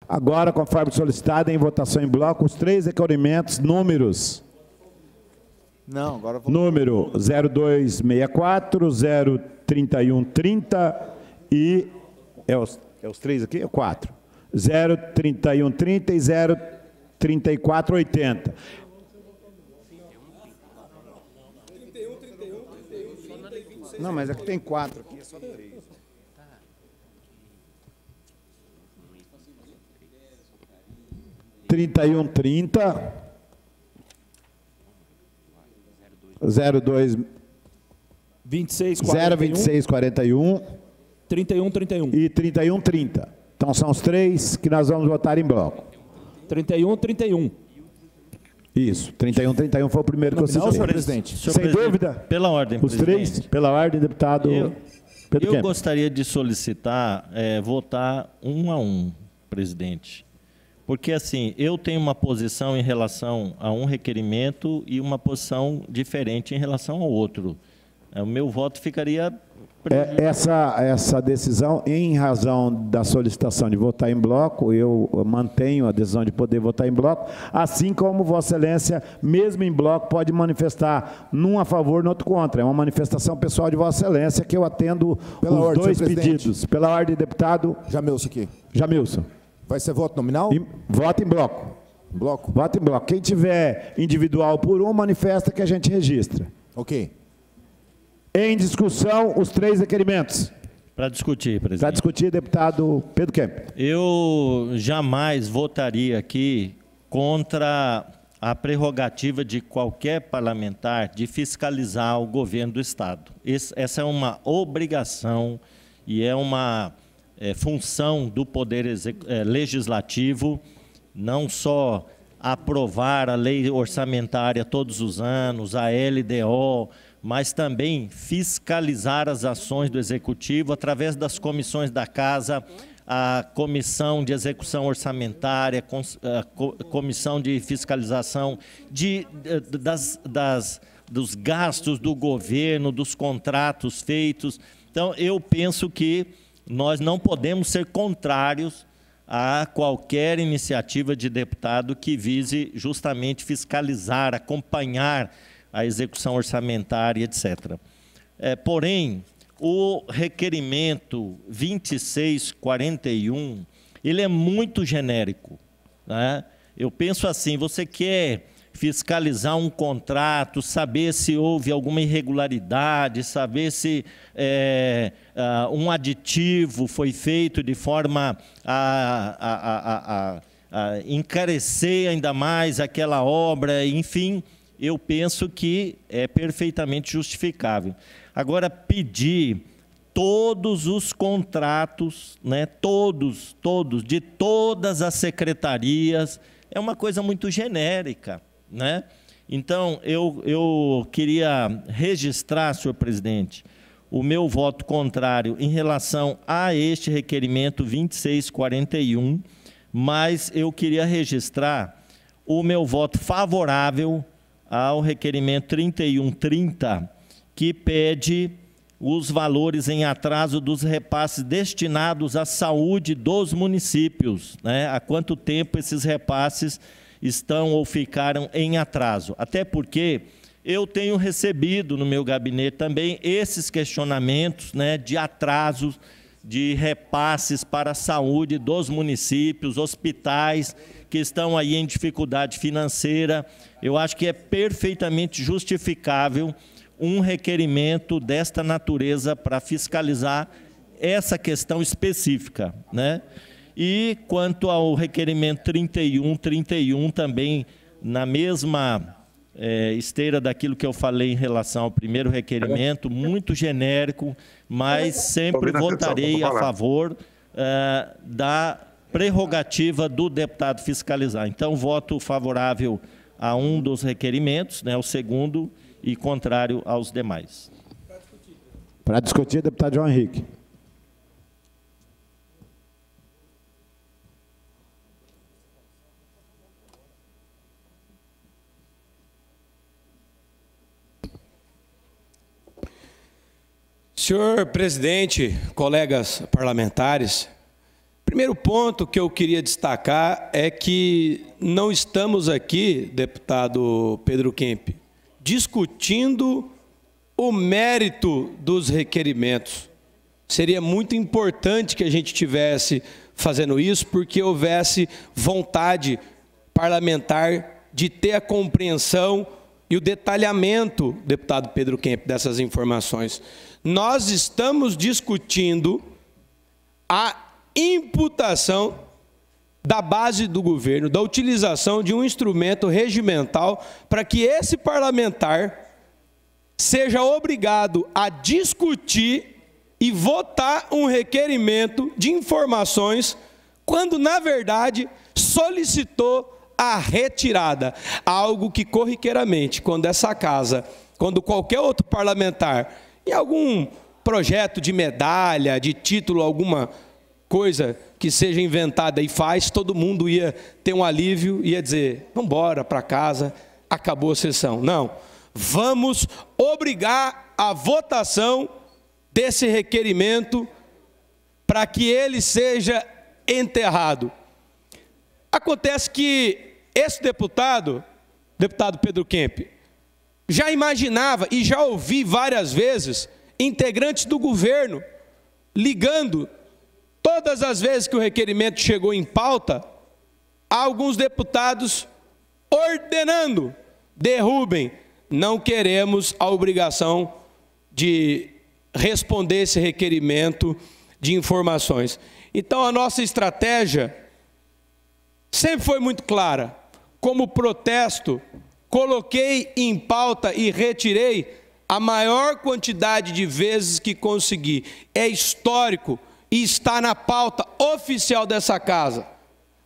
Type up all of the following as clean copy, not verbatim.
Agora, conforme solicitado, em votação em bloco, os 3 requerimentos, números. Não, agora vou... Número 0264, 03130 e... É os 3 aqui? É 4. 03130 e 03480. Não, mas aqui tem 4. Aqui é só 3. 3130, 02 02641, 3131 e 3130. Então são os 3 que nós vamos votar em bloco. 3131. Isso, 3131 foi o primeiro que eu citei. Senhor presidente. Sem dúvida? Pela ordem, os presidente. 3, pela ordem, deputado Pedro Kemp. Eu gostaria de solicitar votar 1 a 1, presidente. Porque, assim, eu tenho uma posição em relação a um requerimento e uma posição diferente em relação ao outro. O meu voto ficaria... Essa decisão, em razão da solicitação de votar em bloco, eu mantenho a decisão de poder votar em bloco, assim como Vossa Excelência, mesmo em bloco, pode manifestar num a favor, no outro contra. É uma manifestação pessoal de Vossa Excelência que eu atendo os 2 pedidos. Pela ordem, deputado... Jamilson aqui. Jamilson. Vai ser voto nominal? Voto em bloco. Bloco? Voto em bloco. Quem tiver individual por um, manifesta que a gente registra. Ok. Em discussão, os 3 requerimentos. Para discutir, presidente. Para discutir, deputado Pedro Kemp. Eu jamais votaria aqui contra a prerrogativa de qualquer parlamentar de fiscalizar o governo do Estado. Essa é uma obrigação e é uma função do Poder Legislativo, não só aprovar a lei orçamentária todos os anos, a LDO, mas também fiscalizar as ações do Executivo através das comissões da Casa, a Comissão de Execução Orçamentária, a Comissão de Fiscalização dos gastos do governo, dos contratos feitos. Então, eu penso que nós não podemos ser contrários a qualquer iniciativa de deputado que vise justamente fiscalizar, acompanhar a execução orçamentária, etc. Porém, o requerimento 2641, ele é muito genérico, né? Eu penso assim, você quer fiscalizar um contrato, saber se houve alguma irregularidade, saber se um aditivo foi feito de forma a encarecer ainda mais aquela obra, enfim, eu penso que é perfeitamente justificável. Agora, pedir todos os contratos, né, todos, de todas as secretarias, é uma coisa muito genérica, né? Então, eu queria registrar, senhor presidente, o meu voto contrário em relação a este requerimento 2641, mas eu queria registrar o meu voto favorável ao requerimento 3130, que pede os valores em atraso dos repasses destinados à saúde dos municípios, né? Há quanto tempo esses repasses estão ou ficaram em atraso? Até porque eu tenho recebido no meu gabinete também esses questionamentos, né, de atrasos de repasses para a saúde dos municípios, hospitais que estão aí em dificuldade financeira. Eu acho que é perfeitamente justificável um requerimento desta natureza para fiscalizar essa questão específica, né? E quanto ao requerimento 3131, também na mesma esteira daquilo que eu falei em relação ao primeiro requerimento, muito genérico, mas sempre votarei a favor da prerrogativa do deputado fiscalizar. Então, voto favorável a um dos requerimentos, né, o segundo, e contrário aos demais. Para discutir, deputado João Henrique. Senhor presidente, colegas parlamentares, Primeiro ponto que eu queria destacar é que não estamos aqui, deputado Pedro Kemp, discutindo o mérito dos requerimentos. Seria muito importante que a gente tivesse fazendo isso, porque houvesse vontade parlamentar de ter a compreensão e o detalhamento, deputado Pedro Kemp, dessas informações. Nós estamos discutindo a imputação da base do governo, da utilização de um instrumento regimental para que esse parlamentar seja obrigado a discutir e votar um requerimento de informações, quando, na verdade, solicitou a retirada. Algo que, corriqueiramente, quando essa casa, quando qualquer outro parlamentar, em algum projeto de medalha, de título, alguma coisa que seja inventada e faz, todo mundo ia ter um alívio, ia dizer, vamos embora para casa, acabou a sessão. Não, vamos obrigar a votação desse requerimento para que ele seja enterrado. Acontece que esse deputado Pedro Kemp, já imaginava e já ouvi várias vezes integrantes do governo ligando, todas as vezes que o requerimento chegou em pauta, alguns deputados ordenando, derrubem, não queremos a obrigação de responder esse requerimento de informações. Então a nossa estratégia sempre foi muito clara. Como protesto, coloquei em pauta e retirei a maior quantidade de vezes que consegui. É histórico e está na pauta oficial dessa casa.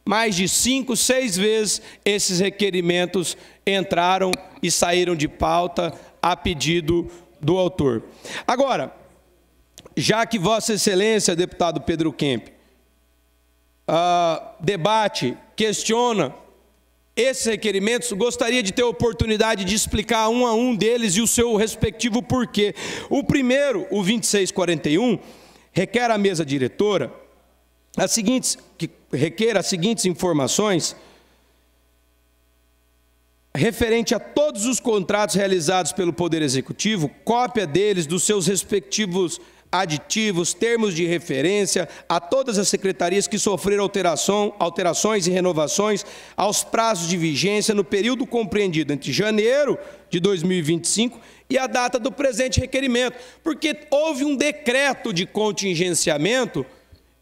Mais de 5, 6 vezes esses requerimentos entraram e saíram de pauta a pedido do autor. Agora, já que Vossa Excelência, deputado Pedro Kemp, debate, questiona esses requerimentos, gostaria de ter a oportunidade de explicar um a um deles e o seu respectivo porquê. O primeiro, o 2641, requer à mesa diretora requer as seguintes informações referente a todos os contratos realizados pelo Poder Executivo, cópia deles, dos seus respectivos aditivos, termos de referência, a todas as secretarias que sofreram alterações e renovações aos prazos de vigência no período compreendido entre janeiro de 2025 e a data do presente requerimento, porque houve um decreto de contingenciamento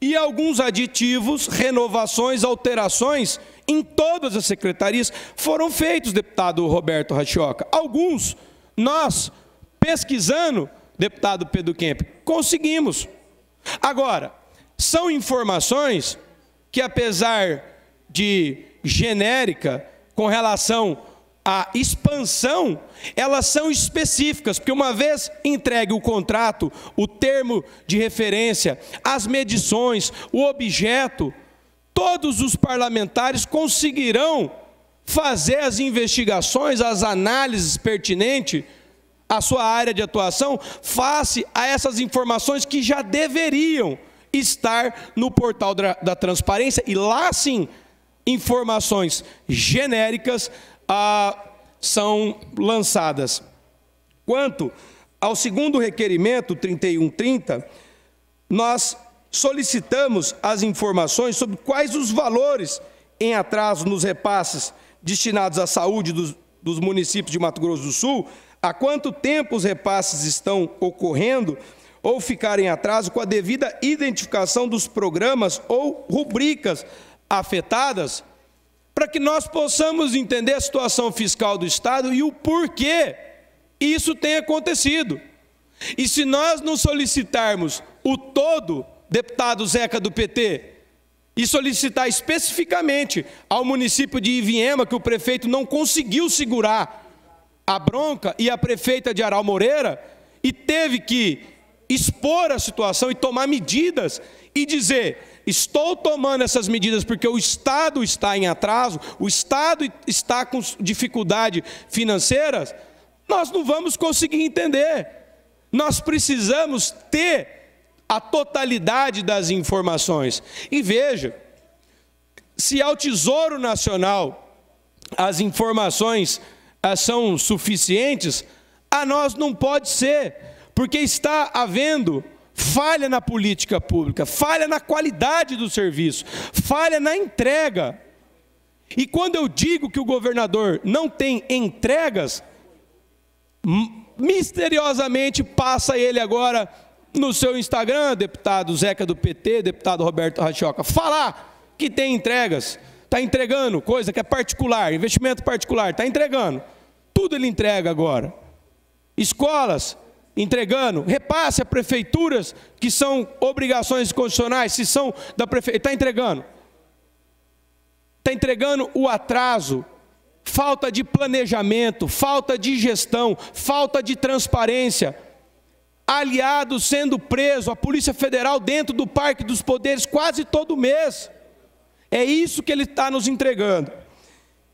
e alguns aditivos, renovações, alterações em todas as secretarias foram feitos, deputado Roberto Rachoca. Alguns, nós, pesquisando, deputado Pedro Kemp, conseguimos. Agora, são informações que, apesar de genérica com relação à expansão, elas são específicas, porque uma vez entregue o contrato, o termo de referência, as medições, o objeto, todos os parlamentares conseguirão fazer as investigações, as análises pertinentes à sua área de atuação, face a essas informações que já deveriam estar no portal da transparência, e lá sim, informações genéricas são lançadas. Quanto ao segundo requerimento, 3130, nós solicitamos as informações sobre quais os valores em atraso nos repasses destinados à saúde dos municípios de Mato Grosso do Sul, há quanto tempo os repasses estão ocorrendo ou ficarem em atraso com a devida identificação dos programas ou rubricas afetadas, para que nós possamos entender a situação fiscal do Estado e o porquê isso tem acontecido. E se nós não solicitarmos o todo, deputado Zeca do PT, e solicitar especificamente ao município de Ivinhema, que o prefeito não conseguiu segurar a bronca, e a prefeita de Aral Moreira, e teve que expor a situação e tomar medidas e dizer: estou tomando essas medidas porque o Estado está em atraso, o Estado está com dificuldade financeiras, nós não vamos conseguir entender. Nós precisamos ter a totalidade das informações. E veja, se ao Tesouro Nacional as informações são suficientes, a nós não pode ser, porque está havendo falha na política pública, falha na qualidade do serviço, falha na entrega. E quando eu digo que o governador não tem entregas, misteriosamente passa ele agora no seu Instagram, deputado Zeca do PT, deputado Roberto Rachoca, falar que tem entregas, está entregando coisa que é particular, investimento particular, está entregando, tudo ele entrega agora. Escolas, entregando, repasse a prefeituras que são obrigações constitucionais, se são da prefeitura, está entregando. Está entregando o atraso, falta de planejamento, falta de gestão, falta de transparência. Aliado sendo preso, a Polícia Federal dentro do Parque dos Poderes quase todo mês. É isso que ele está nos entregando.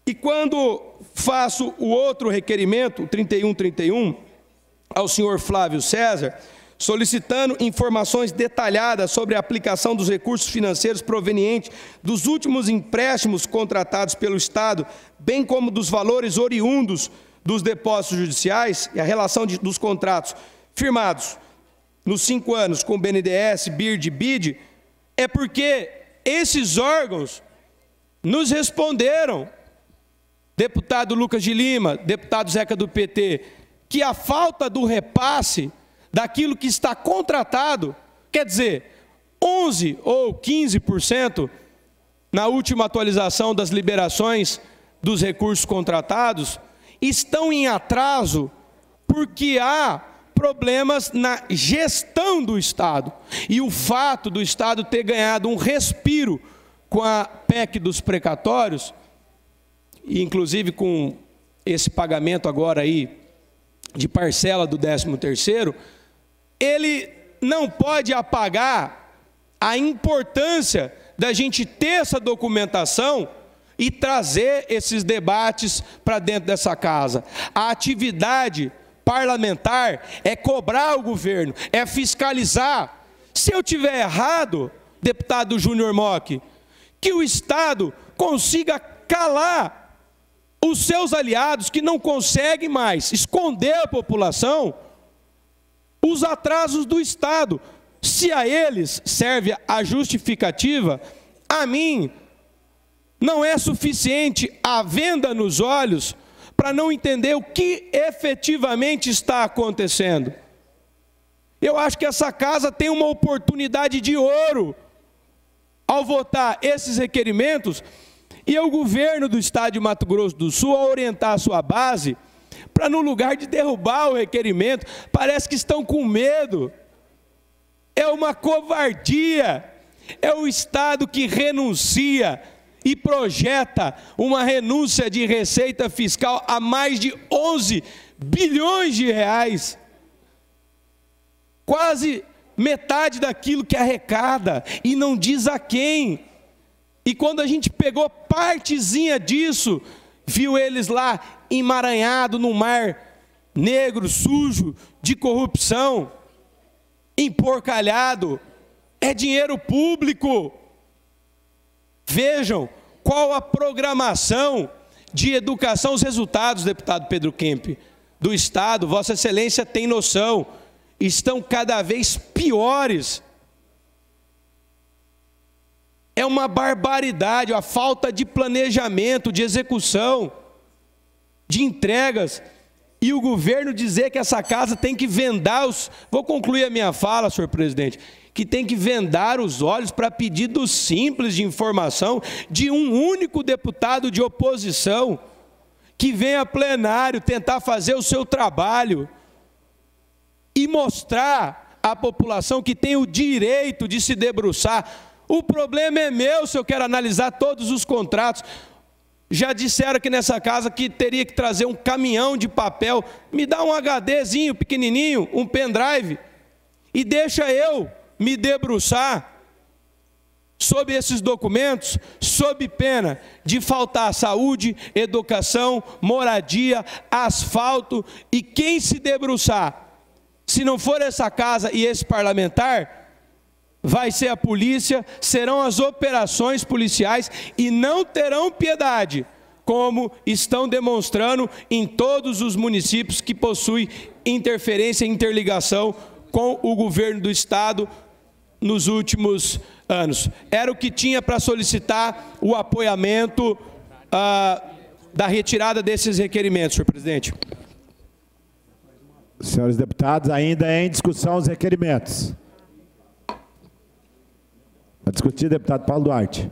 E quando faço o outro requerimento, o 3131, ao senhor Flávio César, solicitando informações detalhadas sobre a aplicação dos recursos financeiros provenientes dos últimos empréstimos contratados pelo Estado, bem como dos valores oriundos dos depósitos judiciais e a relação dos contratos firmados nos 5 anos com o BNDES, BIRD e BID, é porque esses órgãos nos responderam, deputado Lucas de Lima, deputado Zeca do PT, que a falta do repasse daquilo que está contratado, quer dizer, 11% ou 15% na última atualização das liberações dos recursos contratados, estão em atraso porque há problemas na gestão do Estado. E o fato do Estado ter ganhado um respiro com a PEC dos precatórios, e inclusive com esse pagamento agora aí de parcela do 13º, ele não pode apagar a importância da gente ter essa documentação e trazer esses debates para dentro dessa casa. A atividade parlamentar é cobrar o governo, é fiscalizar. Se eu tiver errado, deputado Júnior Mock, que o Estado consiga calar os seus aliados que não conseguem mais esconder a população os atrasos do Estado. Se a eles serve a justificativa, a mim não é suficiente a venda nos olhos para não entender o que efetivamente está acontecendo. Eu acho que essa casa tem uma oportunidade de ouro ao votar esses requerimentos e é o governo do Estado de Mato Grosso do Sul a orientar a sua base para, no lugar de derrubar o requerimento, parece que estão com medo. É uma covardia. É o Estado que renuncia e projeta uma renúncia de receita fiscal a mais de 11 bilhões de reais. Quase metade daquilo que arrecada, e não diz a quem. E quando a gente pegou partezinha disso, viu eles lá emaranhado no mar negro, sujo, de corrupção, emporcalhado. É dinheiro público. Vejam qual a programação de educação, os resultados, deputado Pedro Kemp, do Estado, Vossa Excelência tem noção, estão cada vez piores. É uma barbaridade a falta de planejamento, de execução, de entregas. E o governo dizer que essa casa tem que vendar os... Vou concluir a minha fala, senhor presidente. Que tem que vendar os olhos para pedidos simples de informação de um único deputado de oposição que vem a plenário tentar fazer o seu trabalho e mostrar à população que tem o direito de se debruçar. O problema é meu se eu quero analisar todos os contratos. Já disseram aqui nessa casa que teria que trazer um caminhão de papel. Me dá um HDzinho pequenininho, um pendrive, e deixa eu me debruçar sobre esses documentos, sob pena de faltar saúde, educação, moradia, asfalto. E quem se debruçar, se não for essa casa e esse parlamentar, vai ser a polícia, serão as operações policiais e não terão piedade, como estão demonstrando em todos os municípios que possuem interferência e interligação com o governo do Estado nos últimos anos. Era o que tinha para solicitar o apoiamento da retirada desses requerimentos, senhor presidente. Senhores deputados, ainda em discussão os requerimentos. A discutir, deputado Paulo Duarte.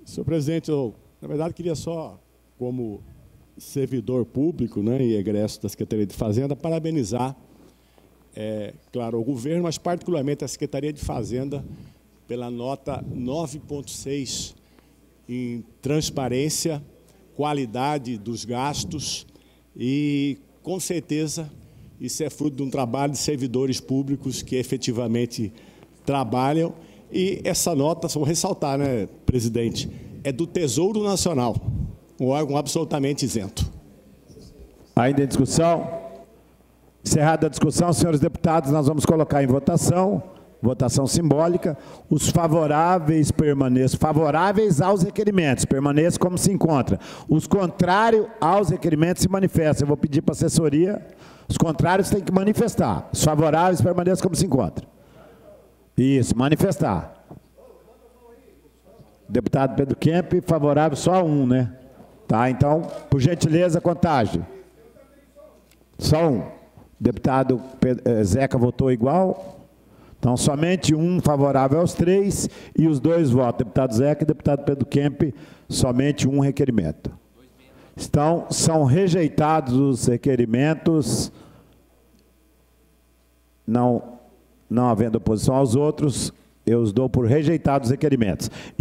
Senhor presidente, eu, na verdade, queria só, como servidor público, né, e egresso da Secretaria de Fazenda, parabenizar, claro, o governo, mas particularmente a Secretaria de Fazenda, pela nota 9,6 em transparência, qualidade dos gastos e, com certeza, isso é fruto de um trabalho de servidores públicos que efetivamente trabalham. E essa nota, vou ressaltar, né, presidente, é do Tesouro Nacional, um órgão absolutamente isento. Ainda em discussão? Encerrada a discussão, senhores deputados, nós vamos colocar em votação, votação simbólica, os favoráveis permaneçam, favoráveis aos requerimentos, permaneçam como se encontra. Os contrários aos requerimentos se manifestam. Eu vou pedir para a assessoria, os contrários têm que manifestar, os favoráveis permaneçam como se encontra. Isso, manifestar. Deputado Pedro Kemp, favorável só um, né? Tá, então, por gentileza, contagem. Só um. Deputado Zeca votou igual. Então, somente um favorável aos três e os dois votos. Deputado Zeca e deputado Pedro Kemp, somente um requerimento. Então, são rejeitados os requerimentos, não havendo oposição aos outros, eu os dou por rejeitados os requerimentos.